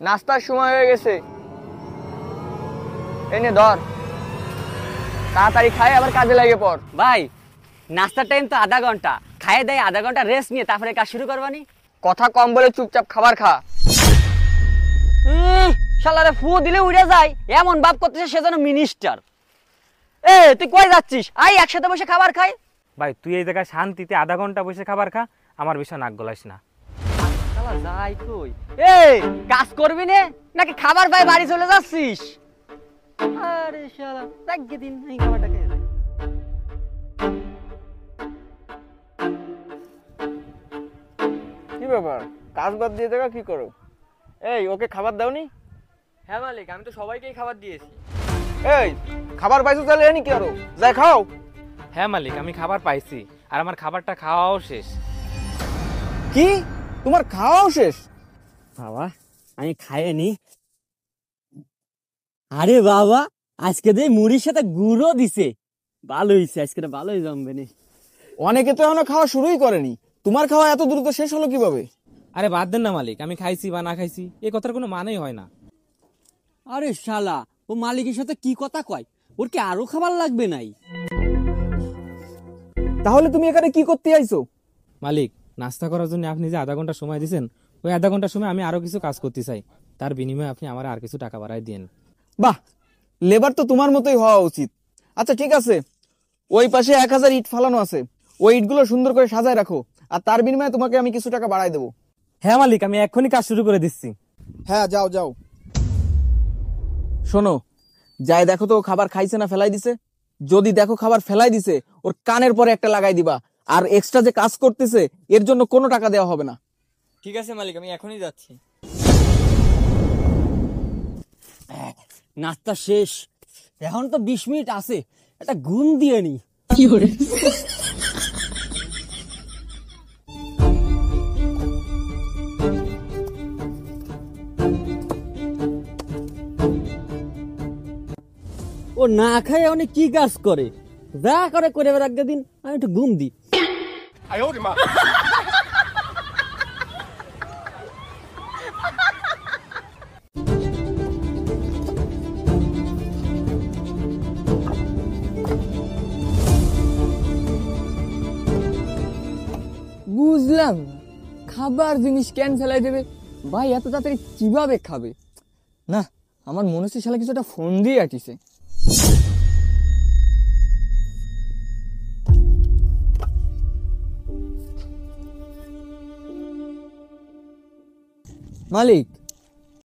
নাস্তার সময় হয়ে গেছে। এনে ধর, তাড়াতাড়ি খাই আবার কাজে লাগে পর। ভাই নাস্তার টাইম তো আধা ঘন্টা, খাইয়ে দেয় আধা ঘন্টা রেস্ট নিয়ে তারপরে কাজ শুরু করবানি। কথা কম বলে চুপচাপ খাবার খা। শালারে ফু দিলে উড়ে যায়, এমন ভাব করতেছে সে যেন মিনিস্টার। এ তুই কই যাচ্ছিস? আই একসাথে বসে খাবার খাই। ভাই তুই এই জায়গায় শান্তিতে আধা ঘন্টা বসে খাবার খা, আমার বিষয় নাক গলাইস না। শালা যাই কই। এই কাজ করবি নে নাকি খাবার পাই বাড়ি চলে যাচ্ছিস? আরে শালা রাগগে দিন এই খাবারটা খেয়ে নে। কি ব্যাপার, কাজ বাদ দিয়ে দেখা কি করো? এই ওকে খাবার দাওনি? হ্যাঁ মালিক, আমি তো সবাইকেই খাবার দিয়েছি। এই খাবার পাইছো তাহলে এনি কি আরো যাই খাও। হ্যাঁ মালিক, আমি খাবার পাইছি আর আমার খাবারটা খাওয়াও শেষ। কি তোমার খাওয়াও শেষ? বাবা আমি খাইনি। আরে বাবা আজকে দে মুড়ির সাথে গুড়ও দিছে, ভালো হইছে, আজকে ভালোই জমবে নি। অনেকে তো এখনো খাওয়া শুরুই করেনি, তোমার খাওয়া এত দ্রুত শেষ হলো কিভাবে? আরে বাদ দেন না মালিক, আমি খাইছি বা না খাইছি এই কথার কোনো মানেই হয় না। আরে শালা ও মালিকের সাথে কি কথা কয়, ওর কি আরো খাবার লাগবে নাই? তাহলে তুমি এখানে কি করতে আইছো? মালিক নাস্তা করার জন্য আপনি যে আধা ঘন্টা সময় দিয়েছেন, ওই আধা ঘন্টার সময় আমি আরো কিছু কাজ করতে চাই, তার বিনিময়ে আপনি আমার আর কিছু টাকা বাড়াই দিন। বাহ, লেবার তো তোমার মতোই হওয়া উচিত। আচ্ছা ঠিক আছে, ওই পাশে 1000 ইট ফালানো আছে, ওই ইটগুলো সুন্দর করে সাজায় রাখো, আর তার বিনিময়ে তোমাকে আমি কিছু টাকা বাড়াই দেবো। হ্যাঁ মালিক, আমি এক্ষুনি কাজ শুরু করে দিচ্ছি। হ্যাঁ যাও যাও। শোনো, যাই দেখো তো ও খাবার খাইছে না ফেলাই দিছে। যদি দেখো খাবার ফেলাই দিছে, ওর কানের পরে একটা লাগাই দিবা, আর এক্সট্রা যে কাজ করতেছে এর জন্য কোনো টাকা দেওয়া হবে না। ঠিক আছে মালিক, আমি এখনই যাচ্ছি। নাস্তা শেষ, এখন তো 20 মিনিট আছে, একটা ঘুম দিয়ে নি। ও না খায় অনেক কি কাজ করে, যা করে করে রাখবে দিন, আমি একটু ঘুম দিই। বুঝলাম না, খাবার জিনিস কেন ফেলাই দেবে ভাই, এত তাড়াতাড়ি কিভাবে খাবে? না, আমার মনে হচ্ছে শালা কিছুটা ফোন দিয়ে আটিছে। মালিক